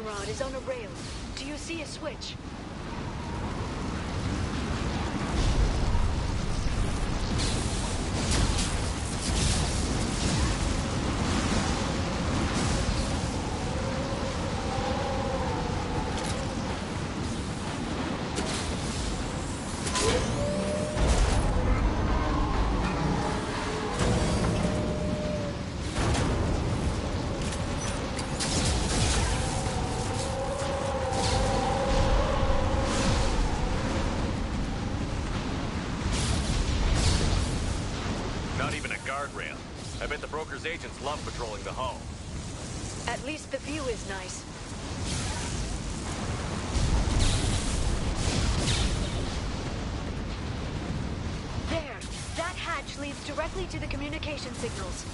rod is on a rail. Do you see a switch? Guardrail. I bet the broker's agents love patrolling the hull. At least the view is nice. There! That hatch leads directly to the communication signals.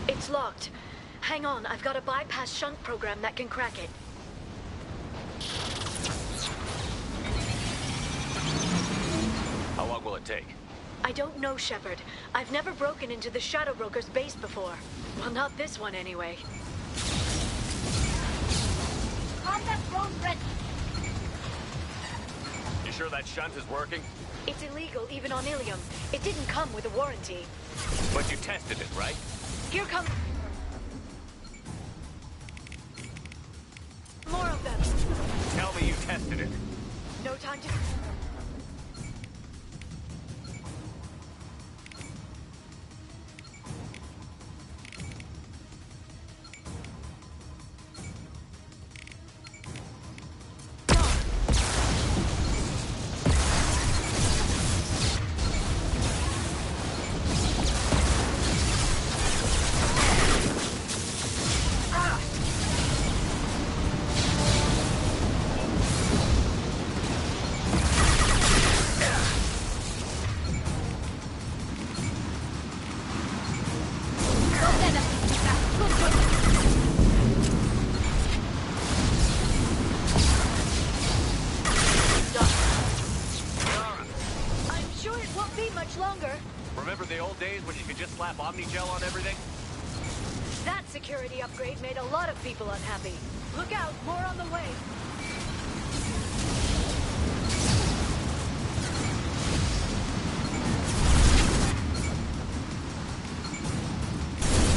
It's locked. Hang on, I've got a bypass shunt program that can crack it. How long will it take? I don't know, Shepard. I've never broken into the Shadow Broker's base before. Well, not this one anyway. Combat drone ready. You sure that shunt is working? It's illegal even on Ilium. It didn't come with a warranty. But you tested it, right? Here come... more of them. Tell me you tested it. No time to... Remember the old days when you could just slap Omnigel on everything? That security upgrade made a lot of people unhappy. Look out, more on the way.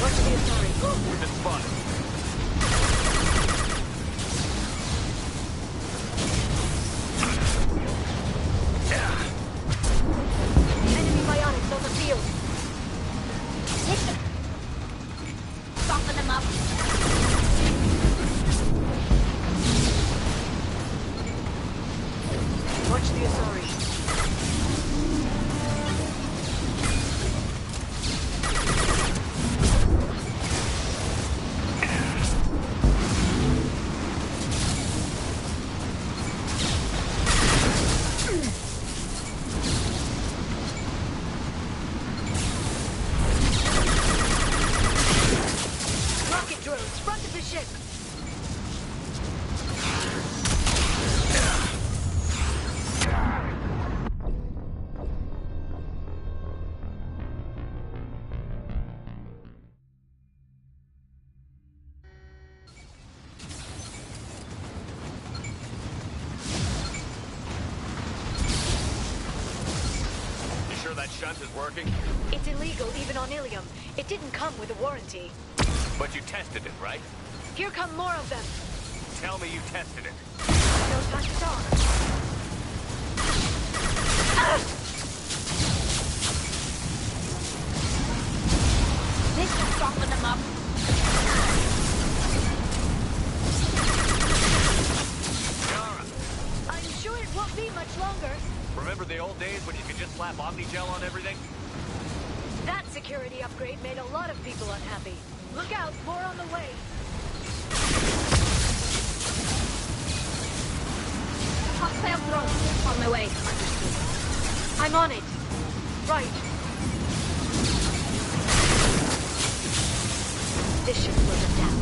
Watch the Atari. We've been spotted. Enemy biotics on the field. Soften them up. sure that shunt is working? It's illegal even on Ilium. It didn't come with a warranty. But you tested it, right? Here come more of them. Tell me you tested it. No time to talk. This should soften them up. Yara, I'm sure it won't be much longer. remember the old days when you could just slap Omnigel on everything? That security upgrade made a lot of people unhappy. Look out, more on the way. Hostile drone. On my way. Understood. I'm on it. Right. This should slow them down.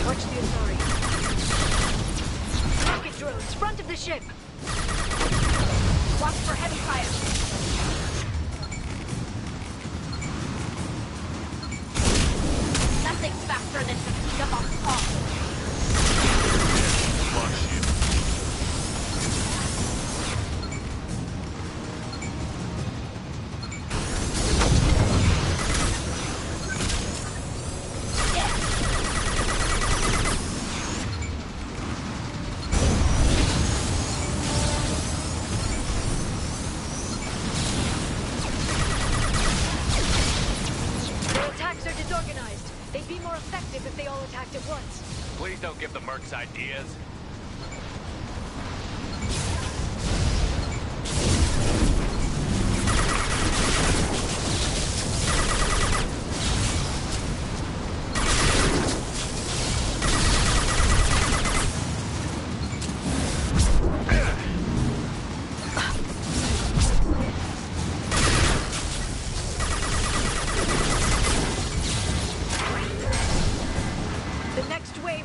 Watch the Atari. Rocket drones, front of the ship. Watch for heavy fire. Nothing's faster than to speed up on call. Fuck you. Their attacks are disorganized. They'd be more effective if they all attacked at once. Please don't give the mercs ideas. The next wave...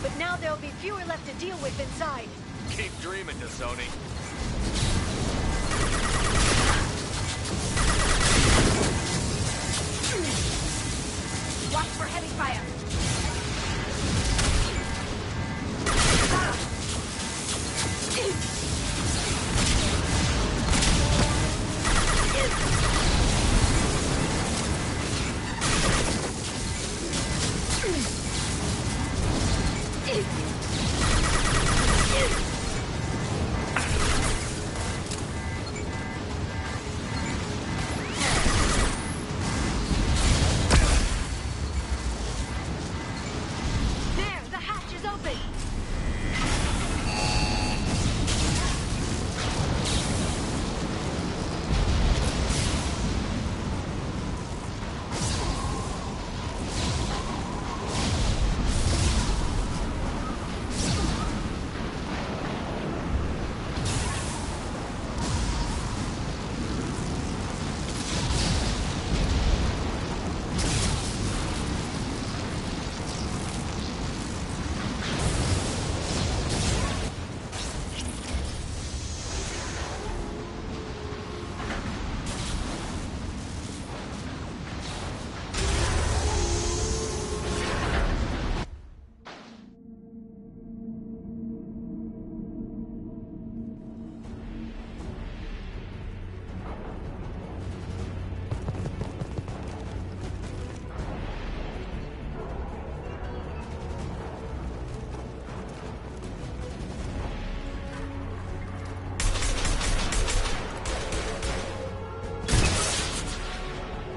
But now there'll be fewer left to deal with inside. Keep dreaming, Sony. Watch for heavy fire. There, the hatch is open.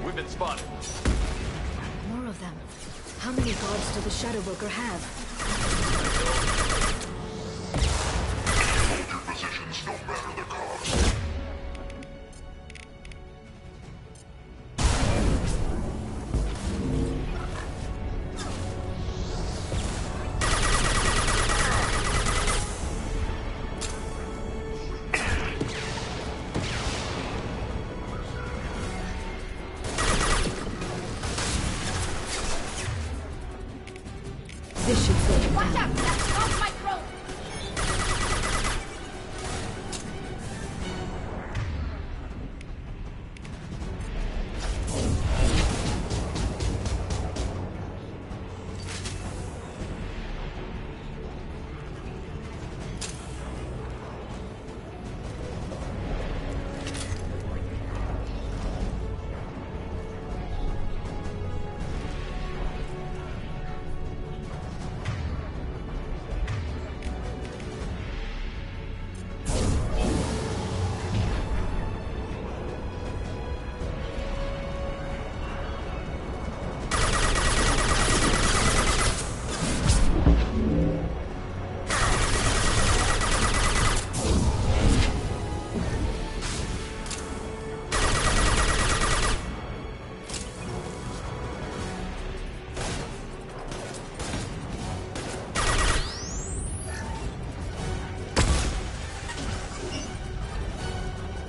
We've been spotted. More of them. How many guards do the Shadow Broker have? Your positions don't matter the cost. should slow them Watch down. out! That's not my drone!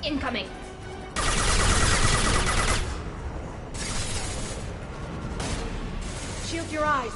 Incoming. Shield your eyes.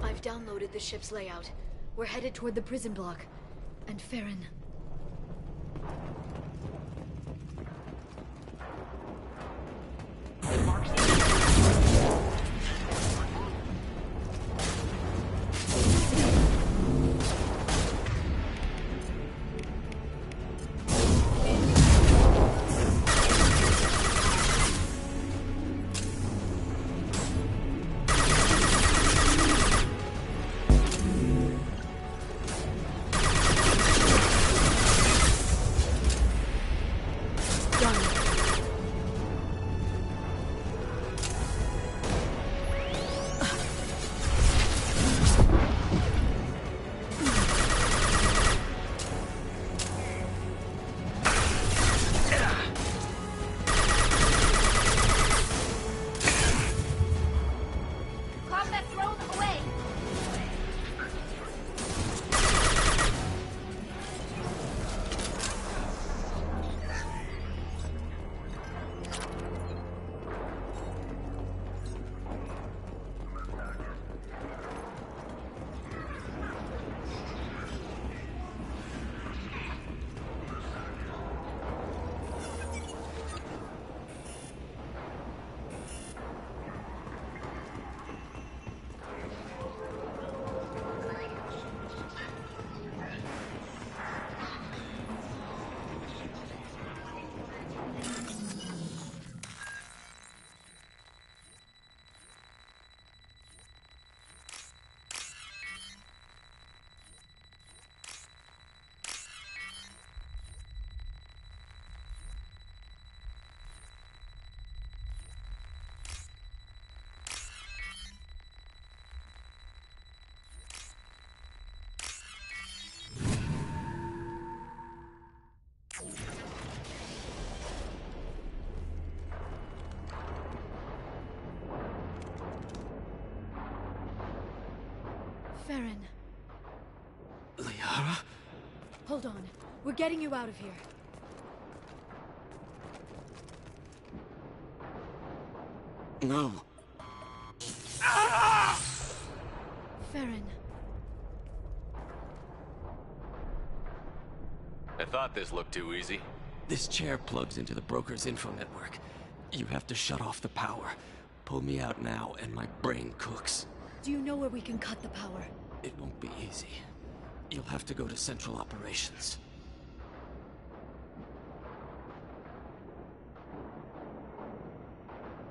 I've downloaded the ship's layout. We're headed toward the prison block. And Farron. Farron, Liara? hold on. We're getting you out of here. No. Farron, I thought this looked too easy. This chair plugs into the broker's info network. You have to shut off the power. Pull me out now, and my brain cooks. do you know where we can cut the power? It won't be easy. You'll have to go to Central Operations.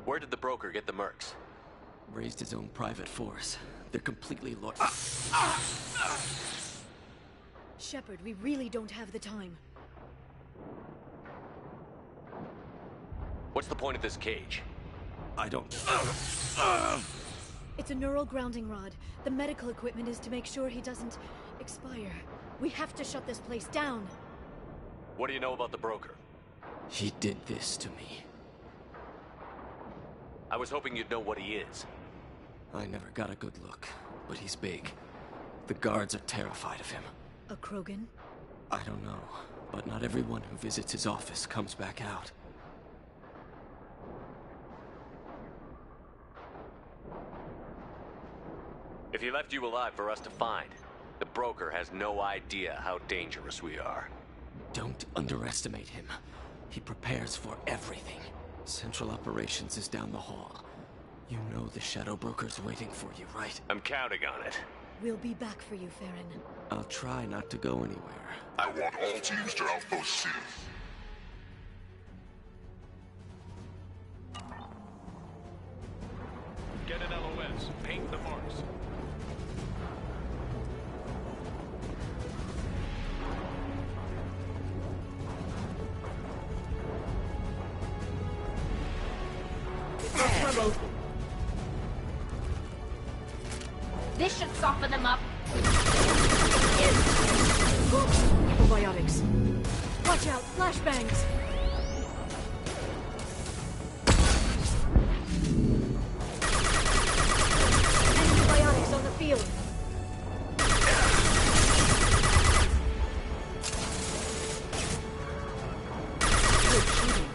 Where did the broker get the mercs? Raised his own private force. They're completely Shepard, we really don't have the time. What's the point of this cage? I don't... It's a neural grounding rod. The medical equipment is to make sure he doesn't expire. We have to shut this place down. What do you know about the broker? He did this to me. I was hoping you'd know what he is. I never got a good look, but he's big. The guards are terrified of him. A Krogan? I don't know, but not everyone who visits his office comes back out. If he left you alive for us to find, the broker has no idea how dangerous we are. Don't underestimate him. He prepares for everything. Central Operations is down the hall. You know the Shadow Broker's waiting for you, right? I'm counting on it. We'll be back for you, Farron. I'll try not to go anywhere. I want all teams to outpost C. Get an LOS. Paint the marks. This should soften them up. Probiotics. Watch out, flashbangs! Antibiotics on the field. Good shooting.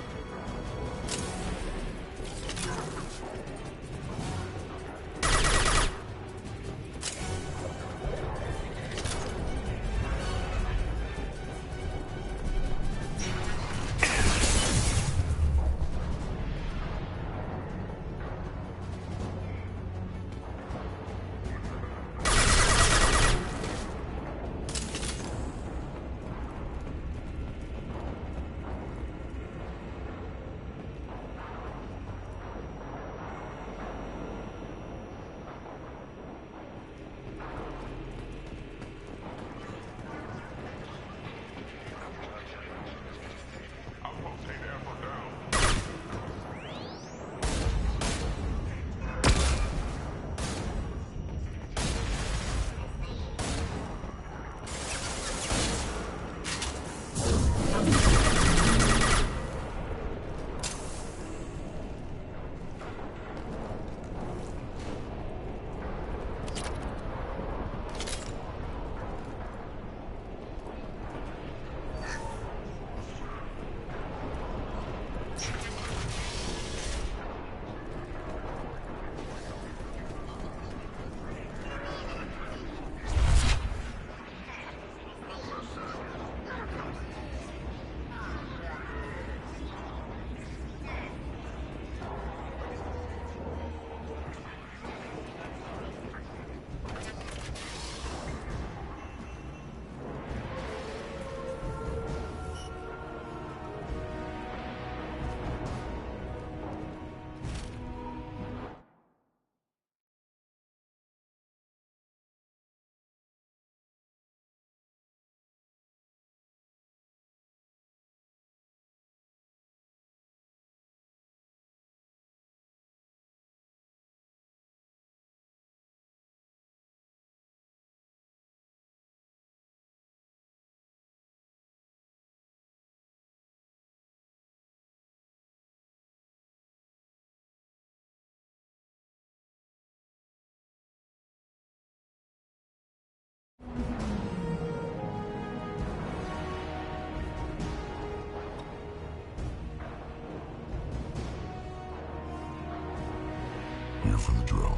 here for the drill.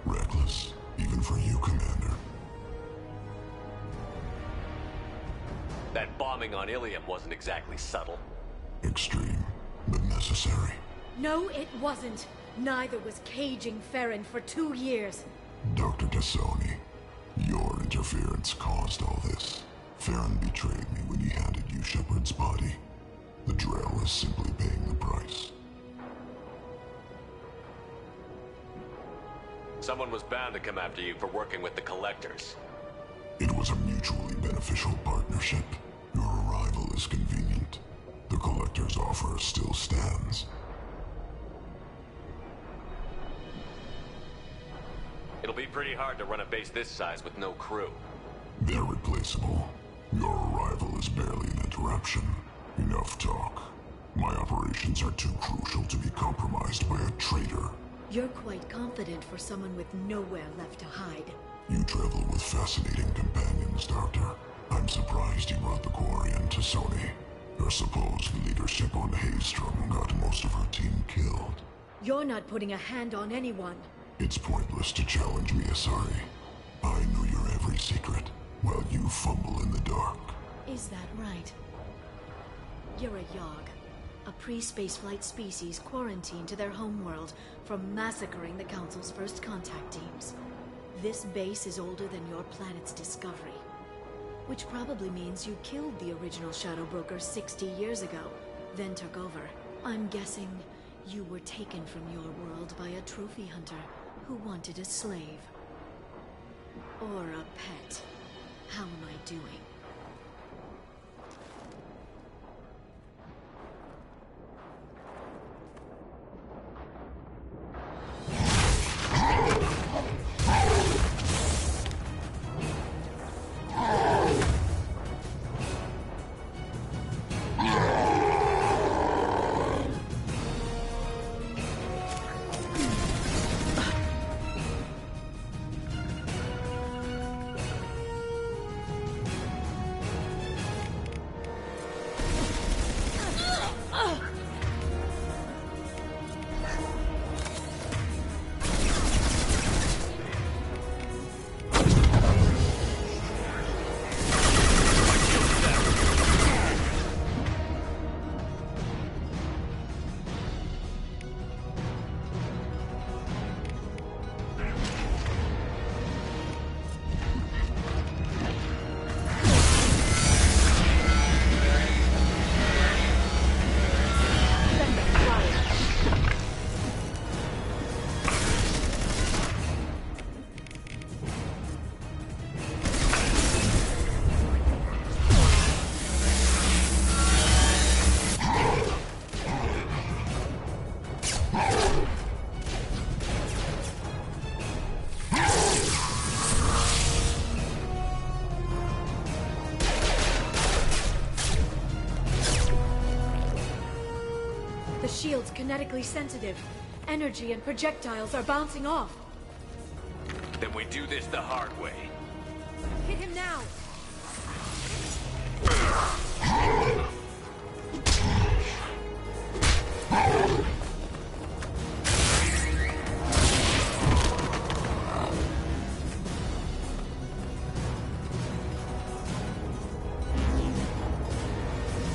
Reckless, even for you, Commander. That bombing on Ilium wasn't exactly subtle. Extreme, but necessary. No, it wasn't. Neither was caging Farron for 2 years. Dr. Tassoni, your interference caused all this. Farron betrayed me when he handed you Shepard's body. The drill is simply paying the price. Someone was bound to come after you for working with the Collectors. It was a mutually beneficial partnership. Your arrival is convenient. The Collector's offer still stands. It'll be pretty hard to run a base this size with no crew. They're replaceable. Your arrival is barely an interruption. Enough talk. My operations are too crucial to be compromised by a traitor. You're quite confident for someone with nowhere left to hide. You travel with fascinating companions, Doctor. I'm surprised you brought the quarry and Tassoni. Your supposed leadership on Haystrom got most of her team killed. You're not putting a hand on anyone. It's pointless to challenge me, Asari. I know your every secret, while you fumble in the dark. Is that right? You're a Yogg, a pre-spaceflight species quarantined to their homeworld from massacring the Council's first contact teams. This base is older than your planet's discovery, which probably means you killed the original Shadow Broker 60 years ago, then took over. I'm guessing you were taken from your world by a trophy hunter who wanted a slave. Or a pet. How am I doing? Shield's kinetically sensitive. Energy and projectiles are bouncing off. Then we do this the hard way. Hit him now!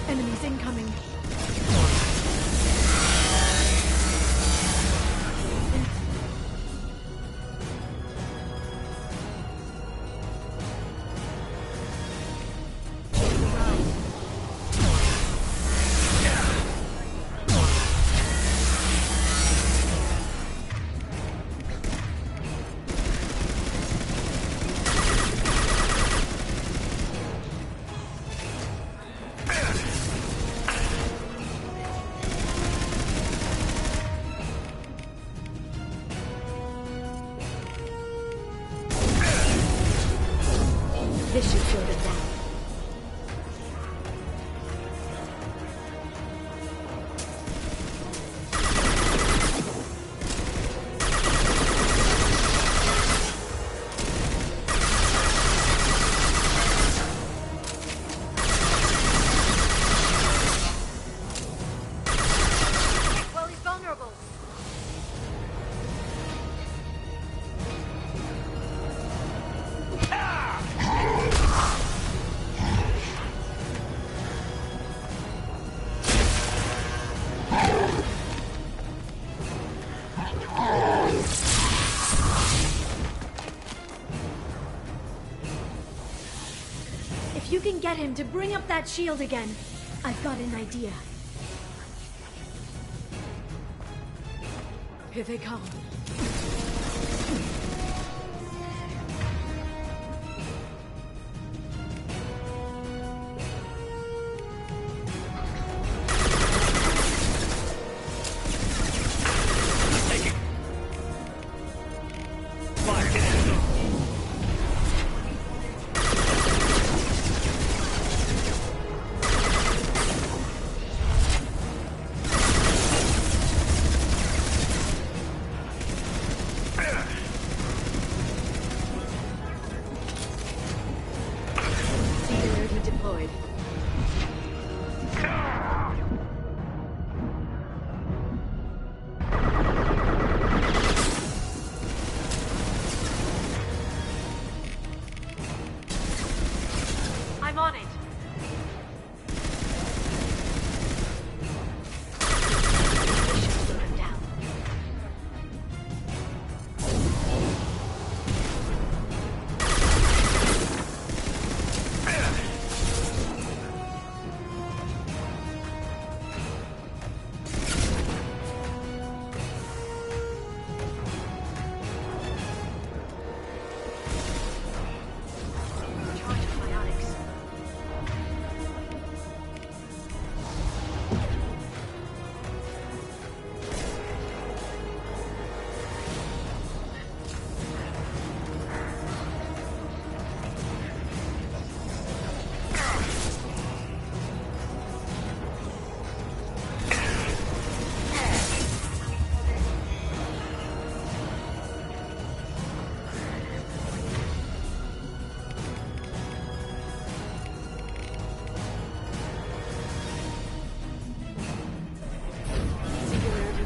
Enemies incoming. This should slow them down. Well, he's vulnerable. If you can get him to bring up that shield again, I've got an idea. Here they come.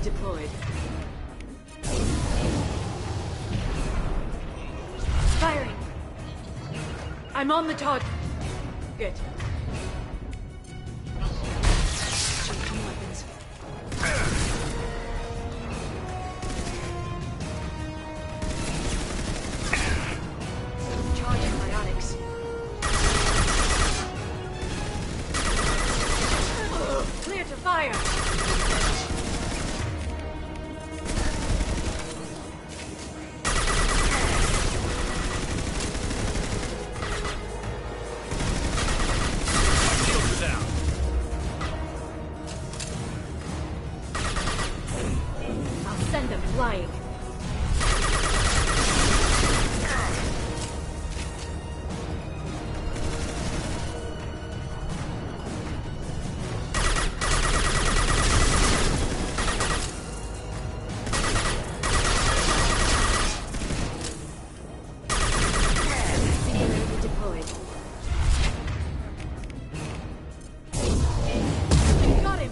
Deployed. Firing. I'm on the target. Good. Changing weapons. Charging biotics. Clear to fire. Flying. Singularity deployed. Got him.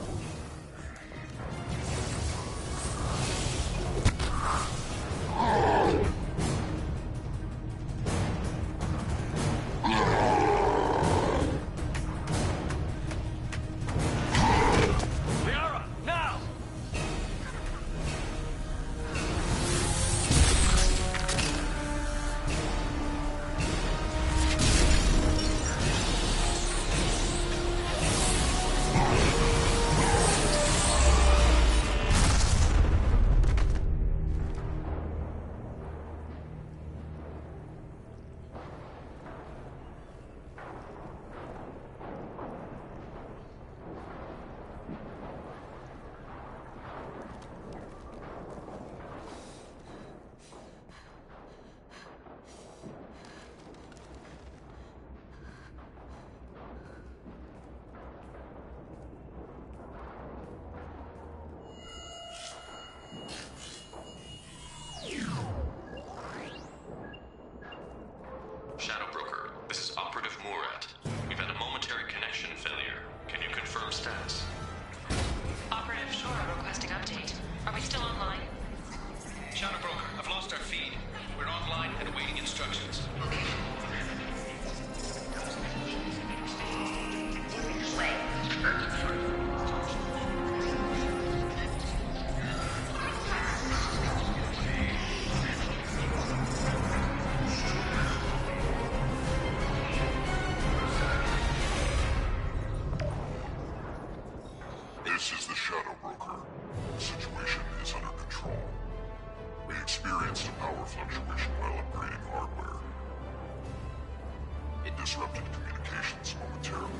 disrupted communications momentarily.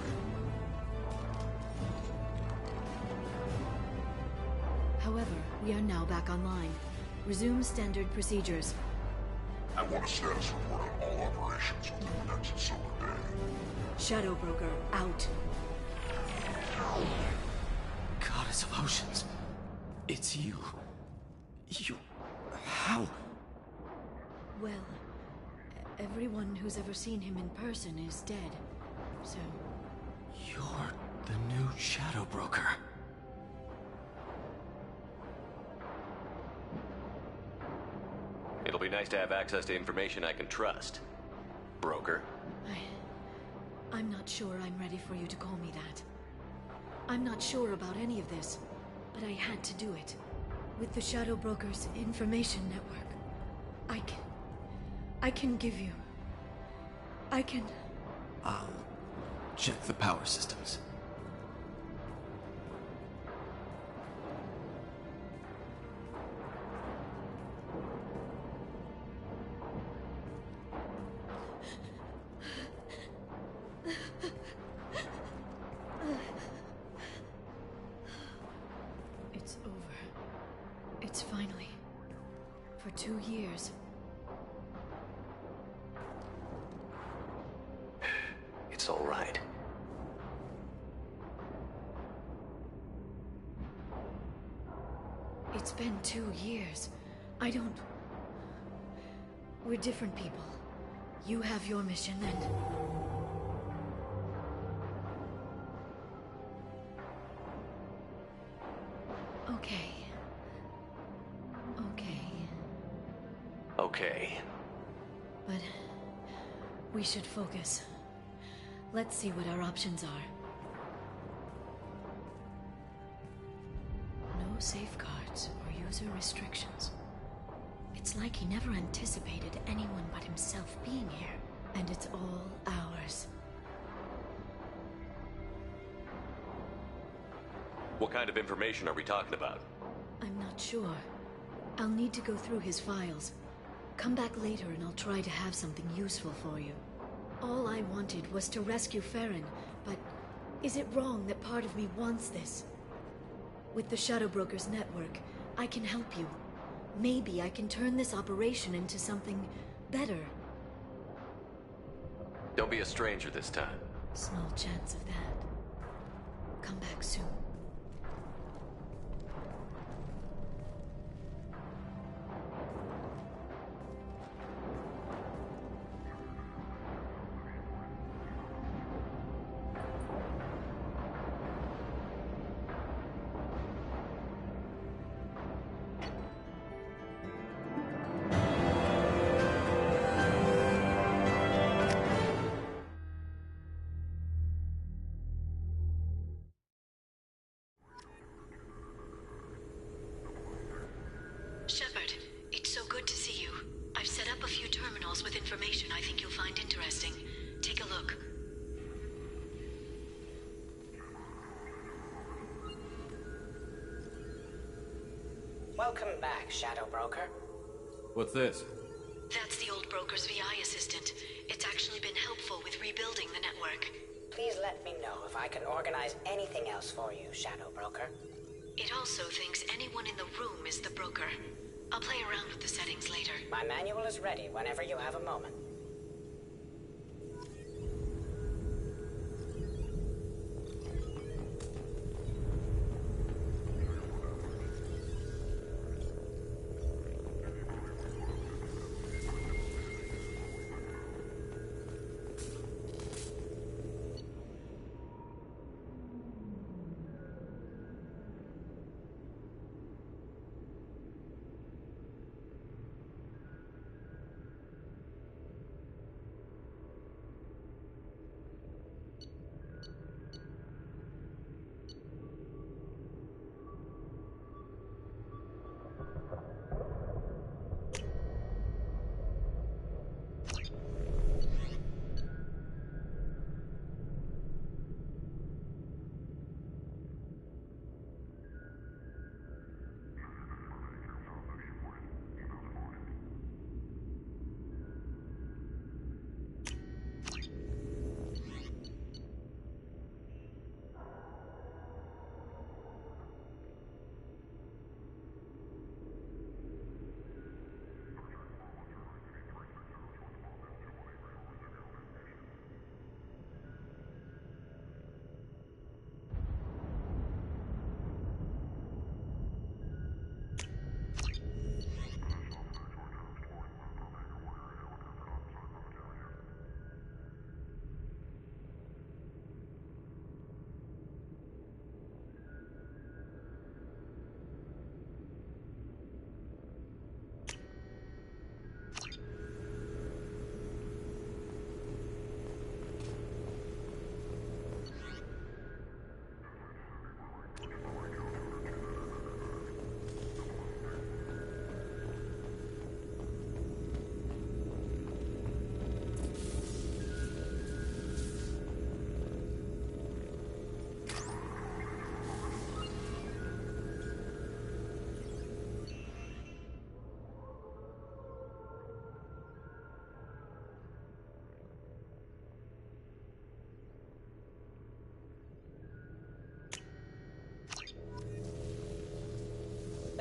However, we are now back online. Resume standard procedures. I want a status report on all operations within the next solar day. Shadow Broker, out. Goddess of Oceans. It's you. You... How? Well, everyone who's ever seen him in person is dead. So, You're the new Shadow Broker. It'll be nice to have access to information I can trust. Broker. I'm not sure I'm ready for you to call me that. I'm not sure about any of this, but I had to do it. With the Shadow Broker's information network, I can give you... I can... I'll check the power systems. It's over. It's finally... For 2 years. It's all right. It's been 2 years. I don't... We're different people. You have your mission and... Okay. Okay. But... we should focus. Let's see what our options are. No safeguards or user restrictions. It's like he never anticipated anyone but himself being here. And it's all ours. What kind of information are we talking about? I'm not sure. I'll need to go through his files. Come back later and I'll try to have something useful for you. All I wanted was to rescue Farron, but is it wrong that part of me wants this? With the Shadow Broker's network, I can help you. Maybe I can turn this operation into something better. Don't be a stranger this time. Small chance of that. Come back soon. Shepard, it's so good to see you. I've set up a few terminals with information I think you'll find interesting. Take a look. Welcome back, Shadow Broker. What's this? That's the old broker's VI assistant. It's actually been helpful with rebuilding the network. Please let me know if I can organize anything else for you, Shadow Broker. It also thinks anyone in the room is the broker. I'll play around with the settings later. My manual is ready whenever you have a moment.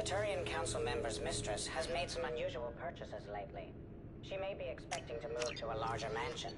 Turian Council member's mistress has made some unusual purchases lately. She may be expecting to move to a larger mansion.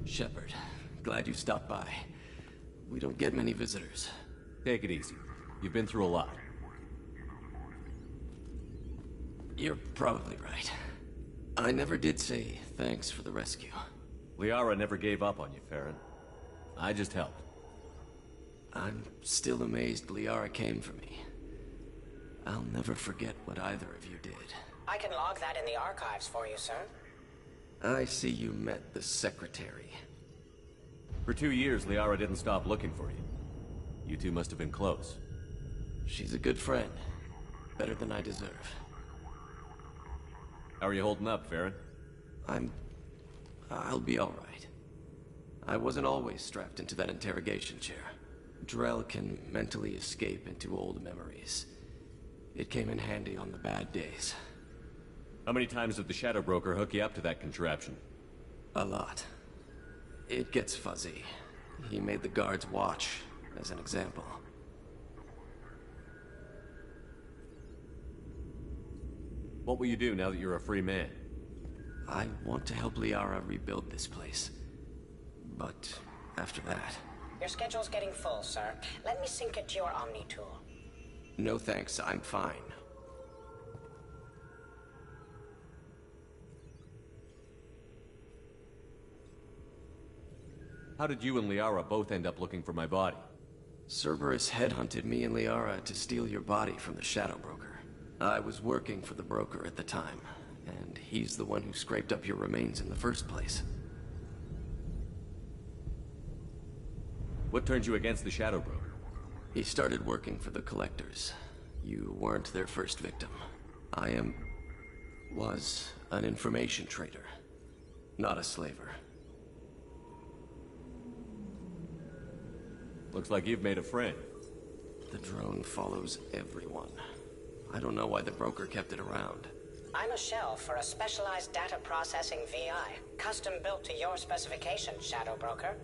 Shepard, glad you stopped by. We don't get many visitors. Take it easy. You've been through a lot. You're probably right. I never did say thanks for the rescue. Liara never gave up on you, Farron. I just helped. I'm still amazed Liara came for me. I'll never forget what either of you did. I can log that in the archives for you, sir. I see you met the Secretary. For 2 years, Liara didn't stop looking for you. You two must have been close. She's a good friend. Better than I deserve. How are you holding up, Farron? I'll be alright. I wasn't always strapped into that interrogation chair. Drell can mentally escape into old memories. It came in handy on the bad days. How many times did the Shadow Broker hook you up to that contraption? A lot. It gets fuzzy. He made the guards watch, as an example. What will you do now that you're a free man? I want to help Liara rebuild this place. But after that... Your schedule's getting full, sir. Let me sync it to your Omni tool. No thanks, I'm fine. How did you and Liara both end up looking for my body? Cerberus headhunted me and Liara to steal your body from the Shadow Broker. I was working for the broker at the time, and he's the one who scraped up your remains in the first place. What turned you against the Shadow Broker? He started working for the Collectors. You weren't their first victim. was an information trader, not a slaver. Looks like you've made a friend. The drone follows everyone. I don't know why the broker kept it around. I'm a shell for a specialized data processing VI, custom built to your specifications, Shadow Broker.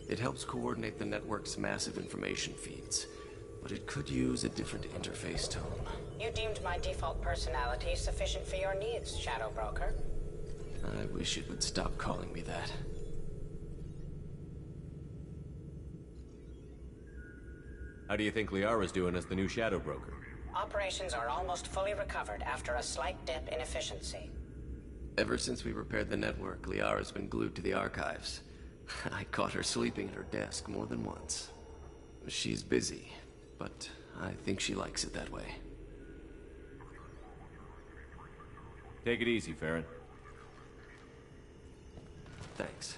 It helps coordinate the network's massive information feeds, but it could use a different interface tone. You deemed my default personality sufficient for your needs, Shadow Broker. I wish it would stop calling me that. How do you think Liara's doing as the new Shadow Broker? Operations are almost fully recovered after a slight dip in efficiency. Ever since we repaired the network, Liara's been glued to the archives. I caught her sleeping at her desk more than once. She's busy, but I think she likes it that way. Take it easy, Farron. Thanks.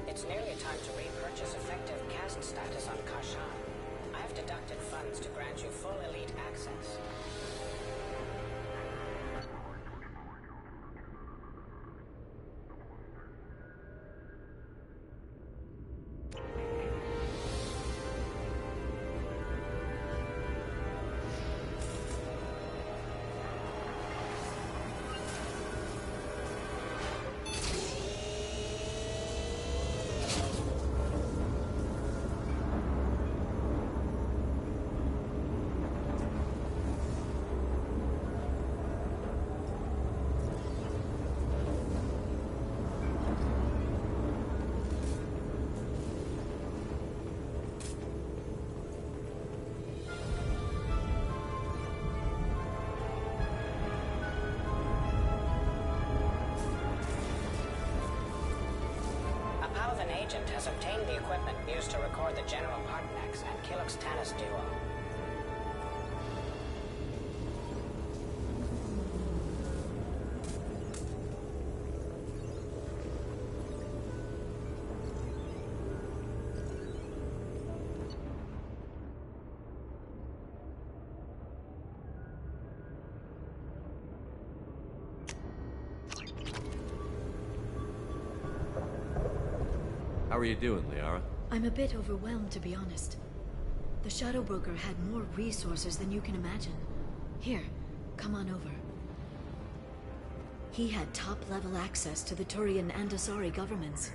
It's nearly time to repurchase effective caste status on Kashan. I have deducted funds to grant you full elite access. agent has obtained the equipment used to record the General Partnex and Killick's Tanis duo. How are you doing, Liara? I'm a bit overwhelmed, to be honest. The Shadow Broker had more resources than you can imagine. Here, come on over. He had top-level access to the Turian and Asari governments.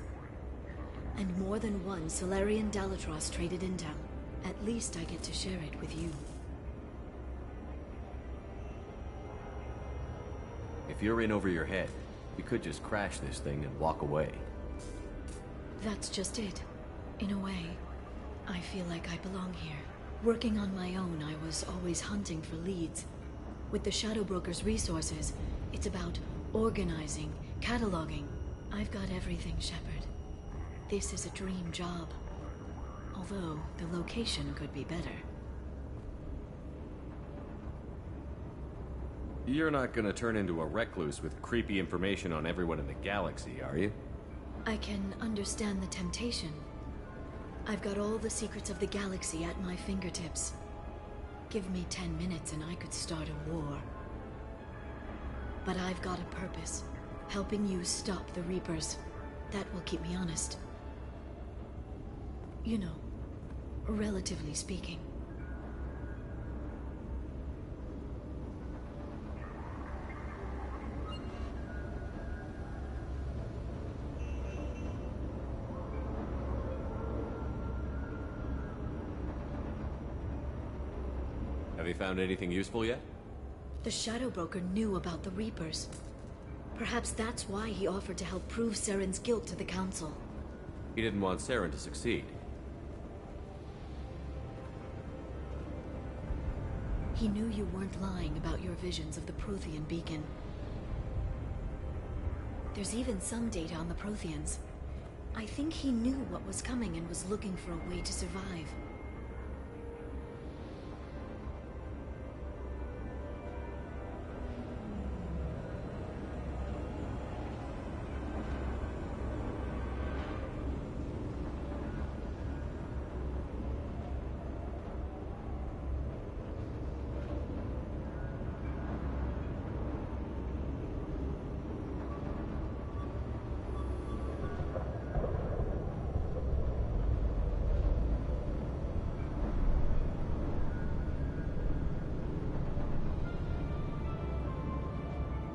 And more than one Solarian Dalatros traded intel. At least I get to share it with you. If you're in over your head, you could just crash this thing and walk away. That's just it. In a way, I feel like I belong here. Working on my own, I was always hunting for leads. With the Shadow Broker's resources, it's about organizing, cataloging. I've got everything, Shepard. This is a dream job. Although, the location could be better. You're not gonna turn into a recluse with creepy information on everyone in the galaxy, are you? I can understand the temptation. I've got all the secrets of the galaxy at my fingertips. Give me 10 minutes and I could start a war. But I've got a purpose. Helping you stop the Reapers. That will keep me honest. You know, relatively speaking. Have you found anything useful yet? The Shadow Broker knew about the Reapers. Perhaps that's why he offered to help prove Saren's guilt to the Council. He didn't want Saren to succeed. He knew you weren't lying about your visions of the Prothean beacon. There's even some data on the Protheans. I think he knew what was coming and was looking for a way to survive.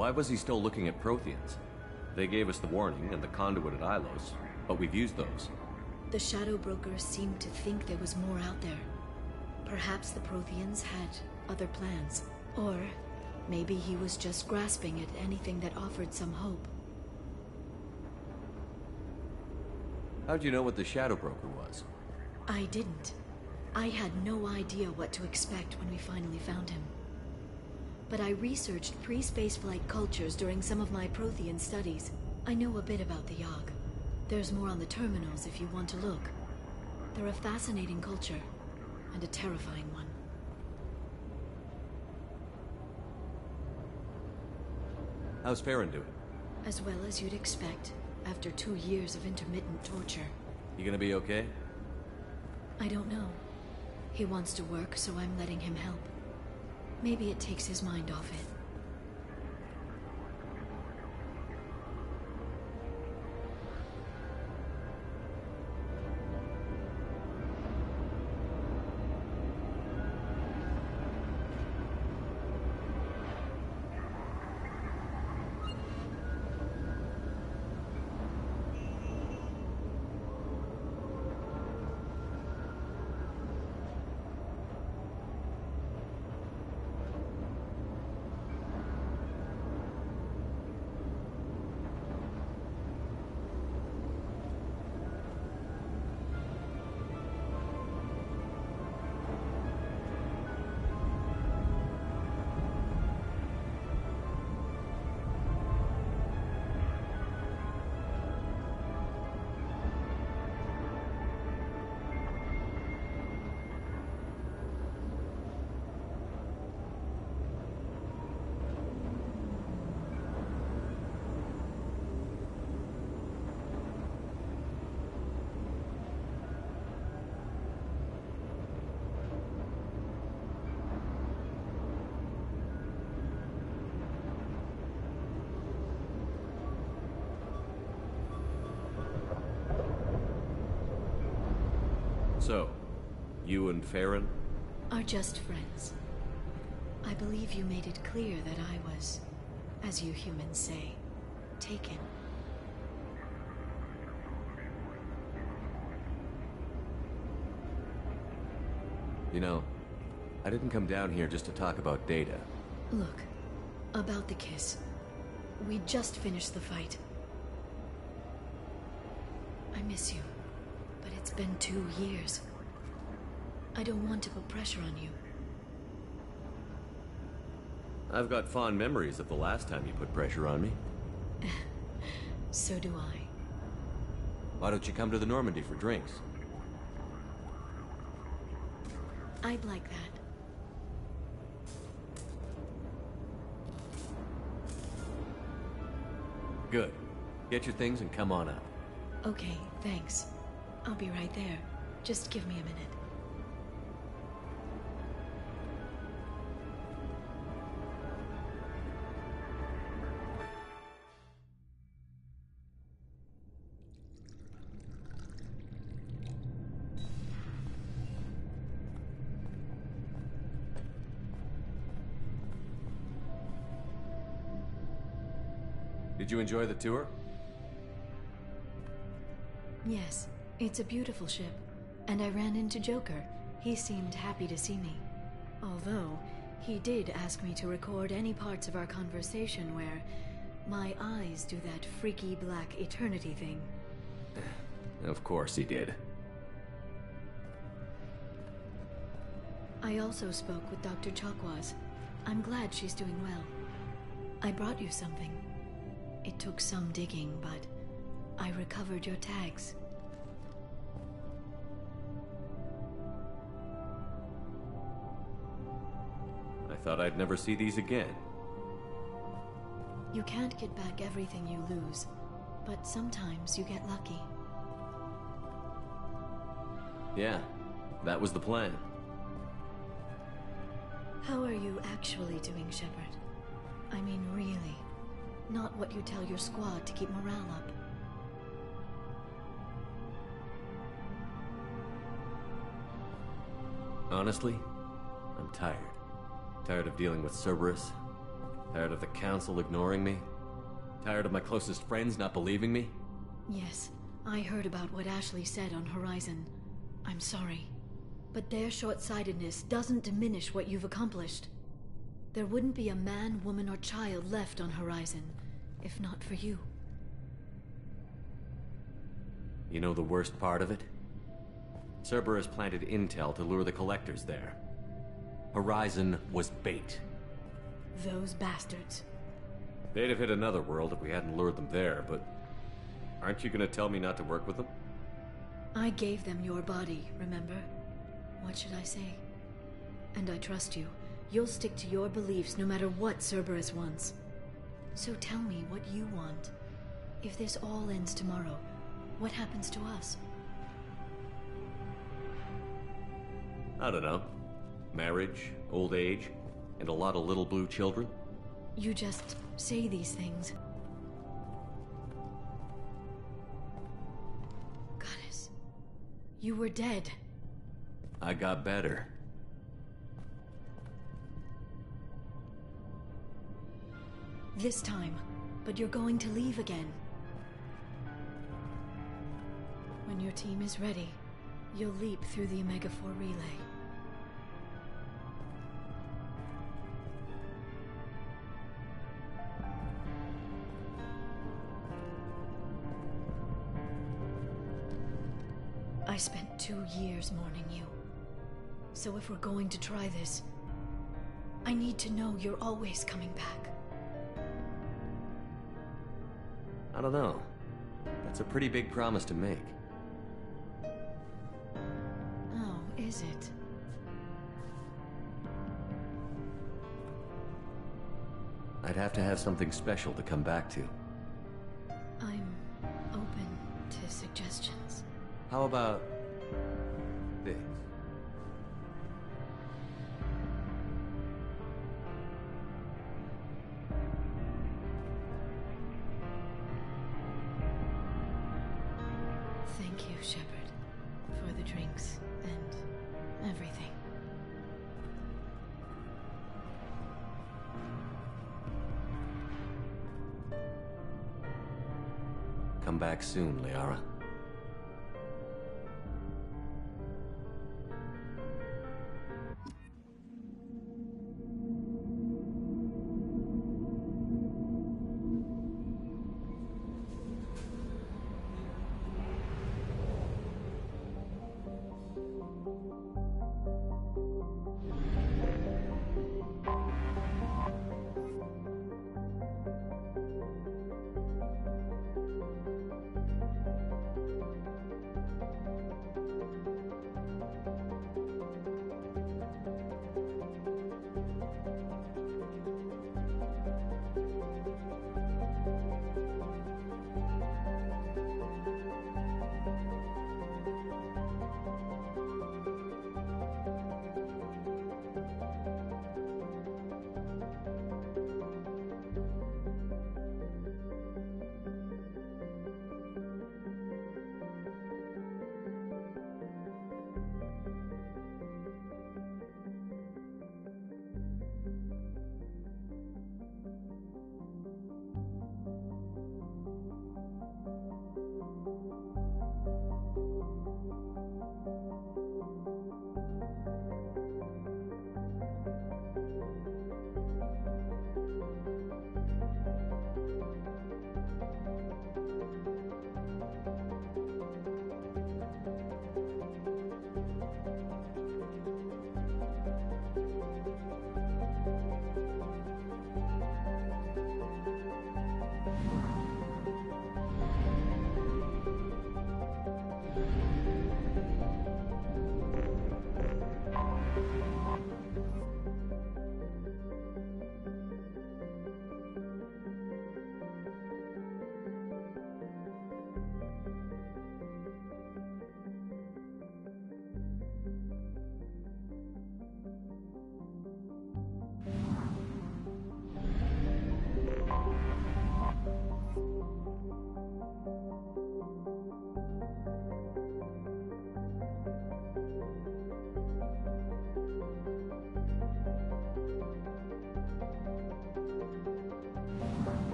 Why was he still looking at Protheans? They gave us the warning and the conduit at Ilos, but we've used those. The Shadow Broker seemed to think there was more out there. Perhaps the Protheans had other plans. Or maybe he was just grasping at anything that offered some hope. How'd you know what the Shadow Broker was? I didn't. I had no idea what to expect when we finally found him. But I researched pre-spaceflight cultures during some of my Prothean studies. I know a bit about the Yogg. There's more on the terminals if you want to look. They're a fascinating culture, and a terrifying one. How's Farron doing? As well as you'd expect, after 2 years of intermittent torture. You gonna be okay? I don't know. He wants to work, so I'm letting him help. Maybe it takes his mind off it. So, you and Farron? Are just friends. I believe you made it clear that I was, as you humans say, taken. You know, I didn't come down here just to talk about Data. Look, about the kiss. We just finished the fight. I miss you, but it's been 2 years. I don't want to put pressure on you. I've got fond memories of the last time you put pressure on me. So do I. Why don't you come to the Normandy for drinks? I'd like that. Good. Get your things and come on up. Okay, thanks. I'll be right there. Just give me a minute. Did you enjoy the tour? Yes, it's a beautiful ship. And I ran into Joker. He seemed happy to see me. Although, he did ask me to record any parts of our conversation where my eyes do that freaky black eternity thing. Of course he did. I also spoke with Dr. Chakwas. I'm glad she's doing well. I brought you something. It took some digging, but I recovered your tags. I thought I'd never see these again. You can't get back everything you lose, but sometimes you get lucky. Yeah, that was the plan. How are you actually doing, Shepard? I mean, really. Not what you tell your squad to keep morale up. Honestly, I'm tired. Tired of dealing with Cerberus. Tired of the Council ignoring me. Tired of my closest friends not believing me. Yes, I heard about what Ashley said on Horizon. I'm sorry. But their short-sightedness doesn't diminish what you've accomplished. There wouldn't be a man, woman, or child left on Horizon, if not for you. You know the worst part of it? Cerberus planted intel to lure the collectors there. Horizon was bait. Those bastards. They'd have hit another world if we hadn't lured them there, but... aren't you gonna tell me not to work with them? I gave them your body, remember? What should I say? And I trust you. You'll stick to your beliefs no matter what Cerberus wants. So tell me what you want. If this all ends tomorrow, what happens to us? I don't know. Marriage, old age, and a lot of little blue children? You just say these things. Goddess, you were dead. I got better. This time, but you're going to leave again. When your team is ready, you'll leap through the Omega-4 relay. I spent 2 years mourning you. So if we're going to try this, I need to know you're always coming back. I don't know. That's a pretty big promise to make. Oh, is it? I'd have to have something special to come back to. I'm open to suggestions. How about... this? Thank you, Shepard, for the drinks come back soon, Liara.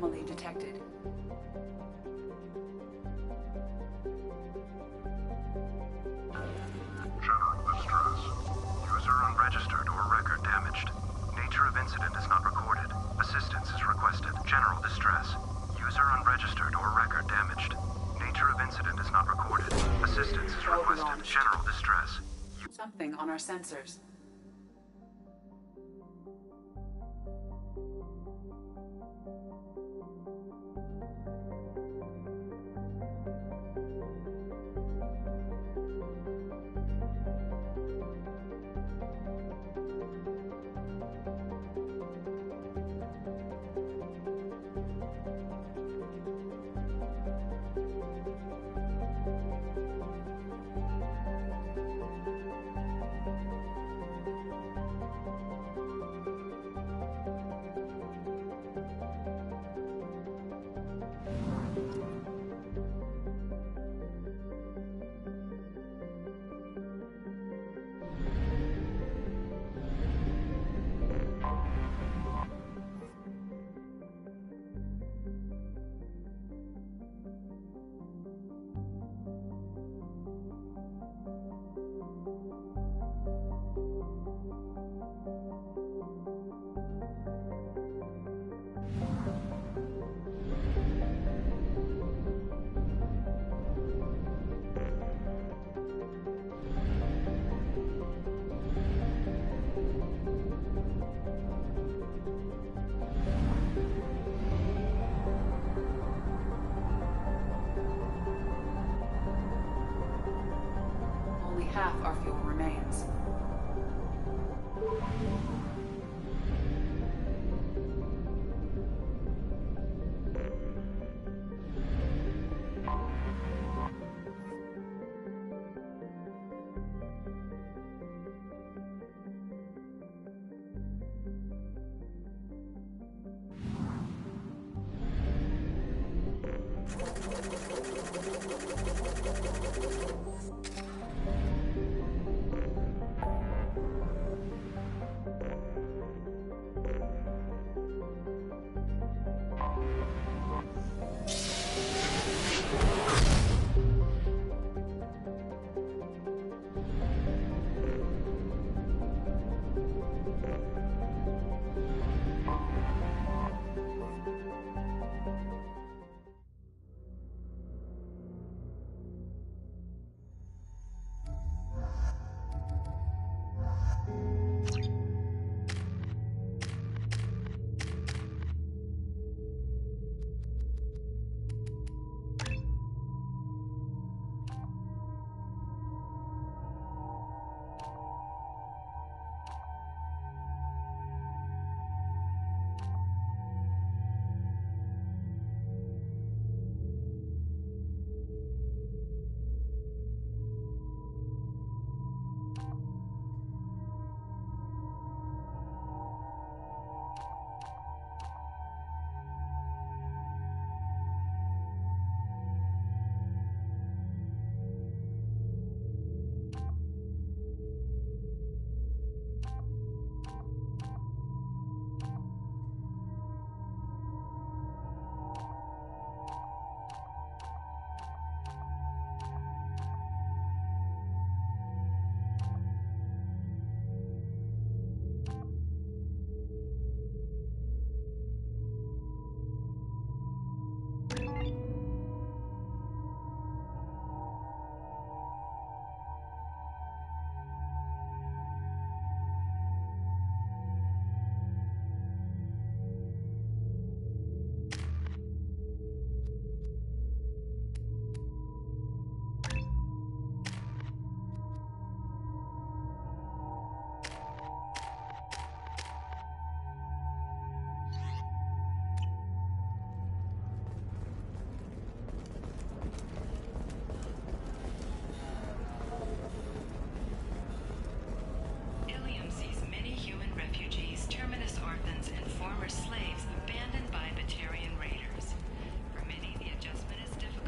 Anomaly detected. General distress. User unregistered or record damaged. Nature of incident is not recorded. Assistance is requested. General distress. User unregistered or record damaged. Nature of incident is not recorded. Assistance is requested. General distress. Something on our sensors. Only half our fuel remains.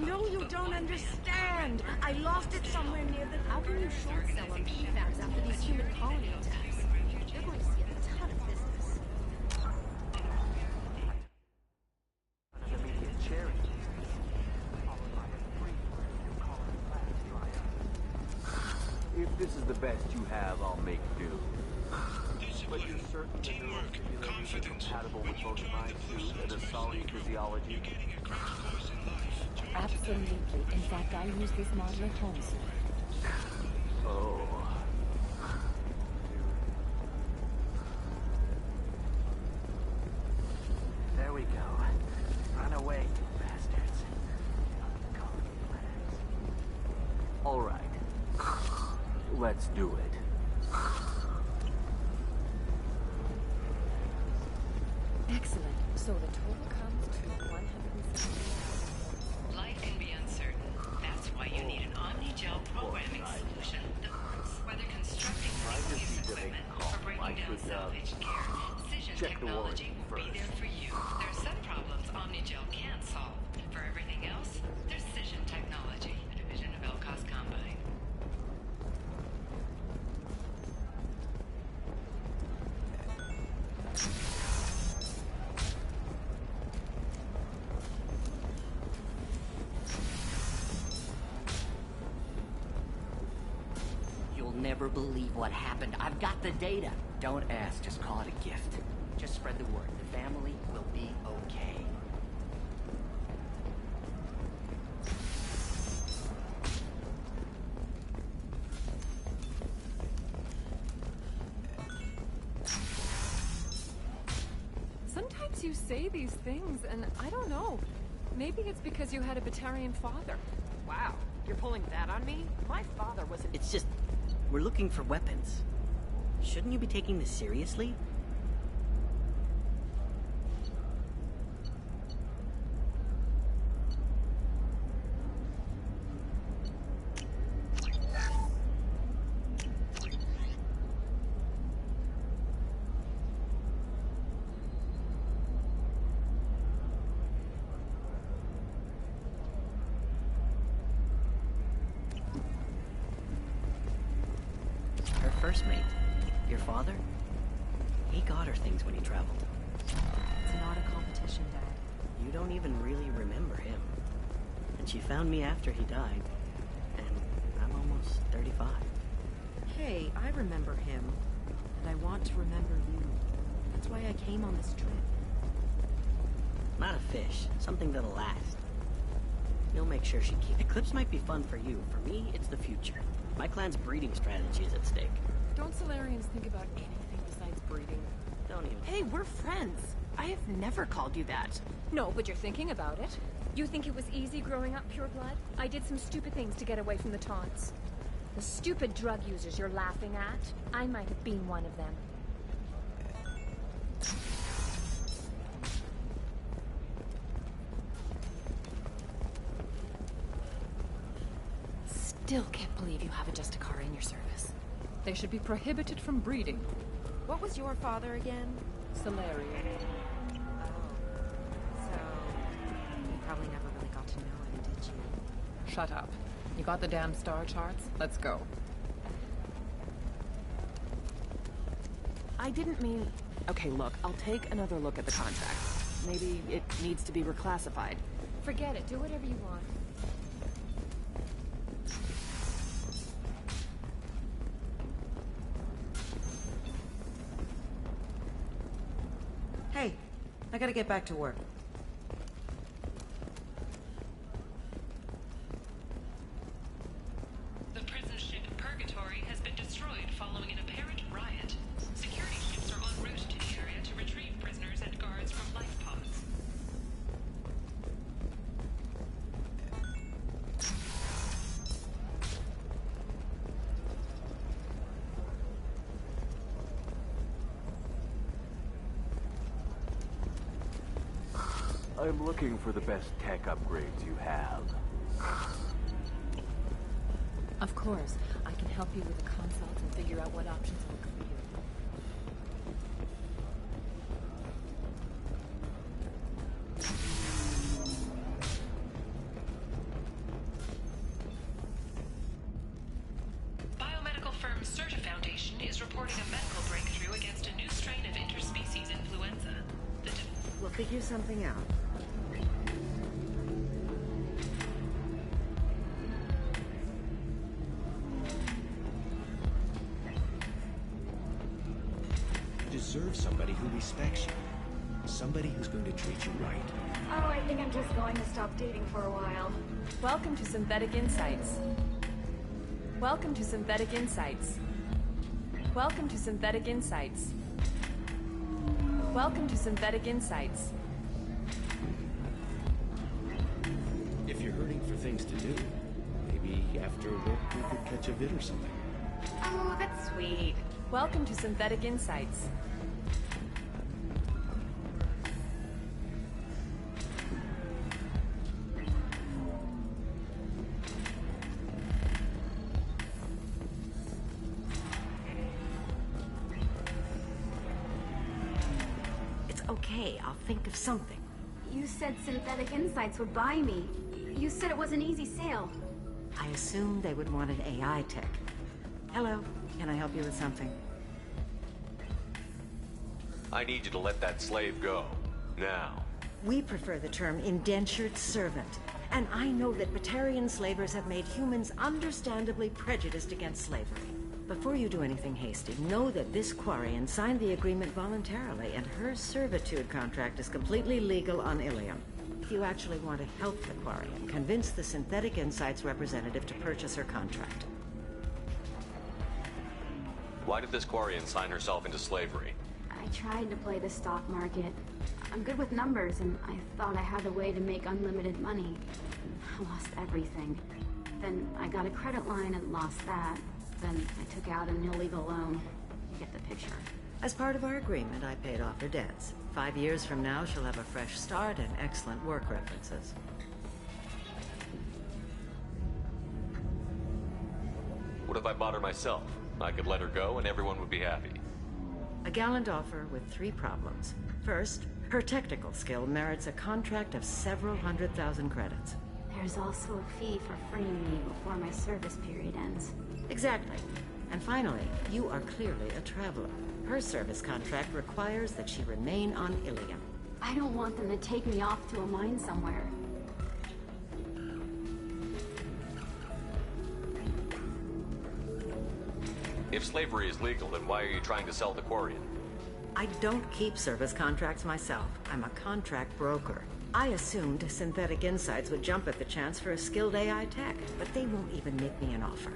No, you don't understand. I lost it somewhere near the... How can you short sell on PFAS after these human colony attacks? They're going to see a ton of business. this is the best you have, I'll make do. But you're certain the neural stimulators are compatible with both my suit and Asali's physiology? Absolutely. In fact, I use this model at home, sir. Oh. There we go. Run away, you bastards. All right. Let's do it. Excellent. So the total comes to 170. Life can be uncertain. That's why you need an Omni-Gel programming solution that works. Whether constructing single-use equipment or breaking down salvaged gear, Cision technology will be there for you. There are some problems Omni-Gel can't solve. For everything else, there's Cision technology, a division of Elcos Combine. Never believe what happened. I've got the data. Don't ask, just call it a gift. Just spread the word. The family will be okay. Sometimes you say these things, and I don't know. Maybe it's because you had a Batarian father. Wow, you're pulling that on me? My father was an... It's just... we're looking for weapons. Shouldn't you be taking this seriously? First mate, your father? He got her things when he traveled. It's not a competition, Dad. You don't even really remember him. And she found me after he died. And I'm almost 35. Hey, I remember him. And I want to remember you. That's why I came on this trip. Not a fish. Something that'll last. You'll make sure she keeps... Eclipse might be fun for you. For me, it's the future. My clan's breeding strategy is at stake. Don't Solarians think about anything besides breeding? Don't even... Hey, we're friends. I have never called you that. No, but you're thinking about it. You think it was easy growing up pure blood? I did some stupid things to get away from the taunts. The stupid drug users you're laughing at, I might have been one of them. Still can't believe you have a Justicar in your service. They should be prohibited from breeding. What was your father again? Solarian. So, you probably never really got to know him, did you? Shut up. You got the damn star charts? Let's go. I didn't mean... Okay, look, I'll take another look at the contract. Maybe it needs to be reclassified. Forget it. Do whatever you want. Hey, I gotta get back to work. The prison ship Purgatory has been destroyed following an apparent riot. Security ships are en route to the area to retrieve prisoners and guards from life pods. I'm looking for the best tech upgrades you have. Of course. I can help you with a consult and figure out what options work for you. Biomedical firm Certa Foundation is reporting a medical breakthrough against a new strain of interspecies influenza. We'll figure something out. deserve somebody who respects you. Somebody who's going to treat you right. Oh, I think I'm just going to stop dating for a while. Welcome to Synthetic Insights. Welcome to Synthetic Insights. Welcome to Synthetic Insights. Welcome to Synthetic Insights. If you're hurting for things to do, maybe after work we could catch a vid or something. Oh, that's sweet. Welcome to Synthetic Insights. It's okay, I'll think of something. You said Synthetic Insights would buy me. You said it was an easy sale. I assumed they would want an AI tech. Hello, can I help you with something? I need you to let that slave go. Now. We prefer the term indentured servant. And I know that Batarian slavers have made humans understandably prejudiced against slavery. Before you do anything hasty, know that this Quarian signed the agreement voluntarily, and her servitude contract is completely legal on Ilium. If you actually want to help the Quarian, convince the Synthetic Insights representative to purchase her contract. Why did this Quarian sign herself into slavery? I tried to play the stock market. I'm good with numbers, and I thought I had a way to make unlimited money. I lost everything. Then I got a credit line and lost that. Then I took out an illegal loan. You get the picture. As part of our agreement, I paid off her debts. 5 years from now, she'll have a fresh start and excellent work references. What if I bought her myself? I could let her go and everyone would be happy. A gallant offer with 3 problems. First, her technical skill merits a contract of several 100,000 credits. There's also a fee for freeing me before my service period ends. Exactly. And finally, you are clearly a traveler. Her service contract requires that she remain on Ilium. I don't want them to take me off to a mine somewhere. If slavery is legal, then why are you trying to sell the Quarian? I don't keep service contracts myself. I'm a contract broker. I assumed Synthetic Insights would jump at the chance for a skilled AI tech, but they won't even make me an offer.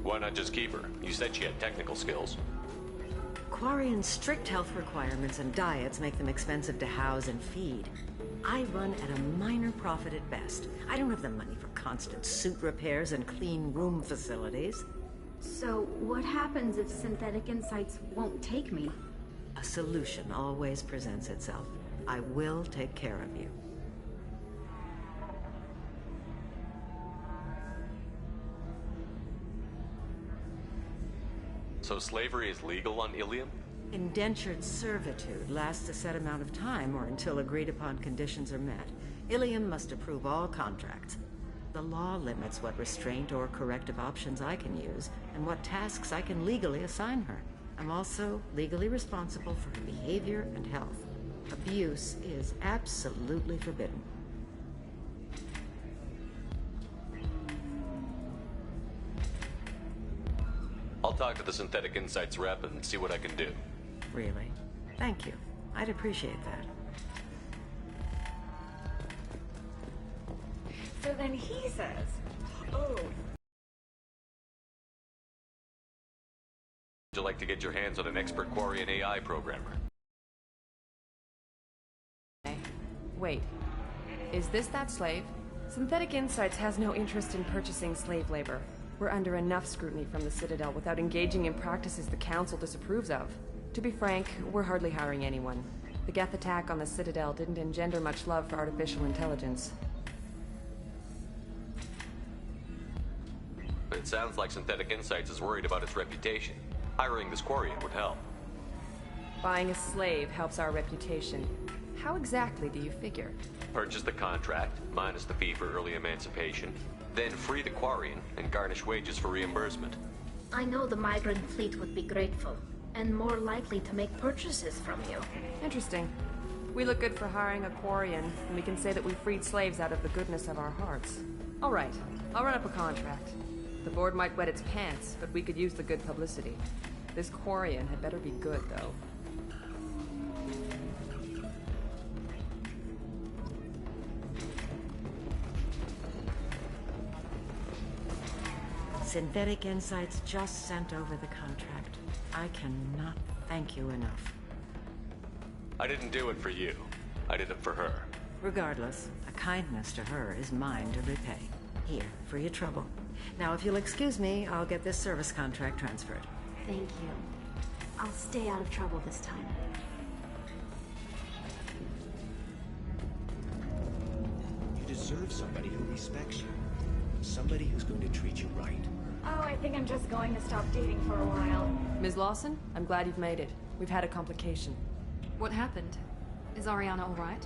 Why not just keep her? You said she had technical skills. Quarian's strict health requirements and diets make them expensive to house and feed. I run at a minor profit at best. I don't have the money for constant suit repairs and clean room facilities. So, what happens if Synthetic Insights won't take me? A solution always presents itself. I will take care of you. So slavery is legal on Ilium? Indentured servitude lasts a set amount of time or until agreed upon conditions are met. Ilium must approve all contracts. The law limits what restraint or corrective options I can use and what tasks I can legally assign her. I'm also legally responsible for her behavior and health. Abuse is absolutely forbidden. I'll talk to the Synthetic Insights rep and see what I can do. Really? Thank you. I'd appreciate that. So then he says, oh. Would you like to get your hands on an expert Quarian AI programmer? Wait. Is this that slave? Synthetic Insights has no interest in purchasing slave labor. We're under enough scrutiny from the Citadel without engaging in practices the Council disapproves of. To be frank, we're hardly hiring anyone. The Geth attack on the Citadel didn't engender much love for artificial intelligence. But it sounds like Synthetic Insights is worried about its reputation. Hiring this Quarian would help. Buying a slave helps our reputation. How exactly do you figure? Purchase the contract, minus the fee for early emancipation, then free the Quarian and garnish wages for reimbursement. I know the migrant fleet would be grateful, and more likely to make purchases from you. Interesting. We look good for hiring a Quarian, and we can say that we freed slaves out of the goodness of our hearts. All right, I'll run up a contract. The board might wet its pants, but we could use the good publicity. This Quarian had better be good, though. Synthetic Insights just sent over the contract. I cannot thank you enough. I didn't do it for you. I did it for her. Regardless, a kindness to her is mine to repay. Here, for your trouble. Now, if you'll excuse me, I'll get this service contract transferred. Thank you. I'll stay out of trouble this time. You deserve somebody who respects you. Somebody who's going to treat you right. Oh, I think I'm just going to stop dating for a while. Ms. Lawson, I'm glad you've made it. We've had a complication. What happened? Is Ariana all right?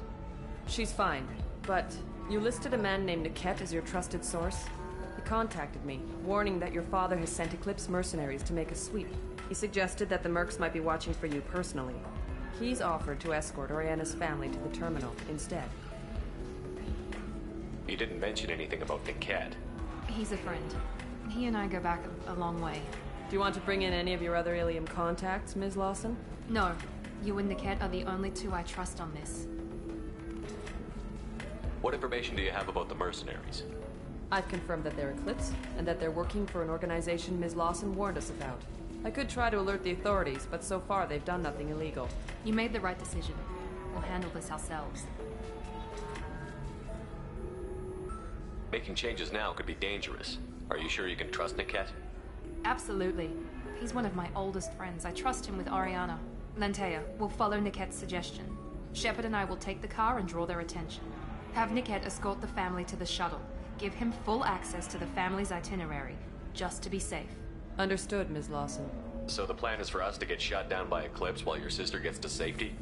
She's fine, but you listed a man named Niket as your trusted source. He contacted me, warning that your father has sent Eclipse mercenaries to make a sweep. He suggested that the mercs might be watching for you personally. He's offered to escort Oriana's family to the terminal instead. He didn't mention anything about Niket. He's a friend. He and I go back a long way. Do you want to bring in any of your other Ilium contacts, Ms. Lawson? No. You and Niket are the only two I trust on this. What information do you have about the mercenaries? I've confirmed that they're Eclipse, and that they're working for an organization Ms. Lawson warned us about. I could try to alert the authorities, but so far they've done nothing illegal. You made the right decision. We'll handle this ourselves. Making changes now could be dangerous. Are you sure you can trust Niket? Absolutely. He's one of my oldest friends. I trust him with Ariana. Lantea, we'll follow Niket's suggestion. Shepard and I will take the car and draw their attention. Have Niket escort the family to the shuttle. Give him full access to the family's itinerary, just to be safe. Understood, Ms. Lawson. So the plan is for us to get shot down by Eclipse while your sister gets to safety?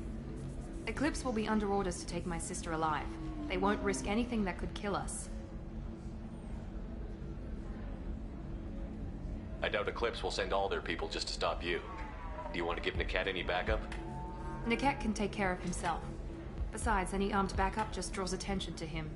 Eclipse will be under orders to take my sister alive. They won't risk anything that could kill us. I doubt Eclipse will send all their people just to stop you. Do you want to give Niket any backup? Niket can take care of himself. Besides, any armed backup just draws attention to him.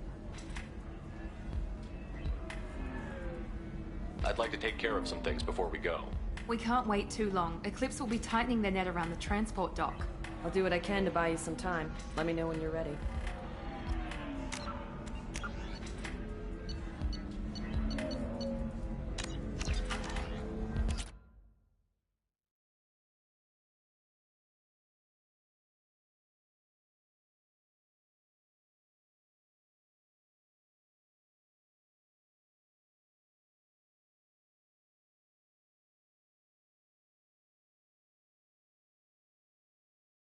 I'd like to take care of some things before we go. We can't wait too long. Eclipse will be tightening their net around the transport dock. I'll do what I can to buy you some time. Let me know when you're ready.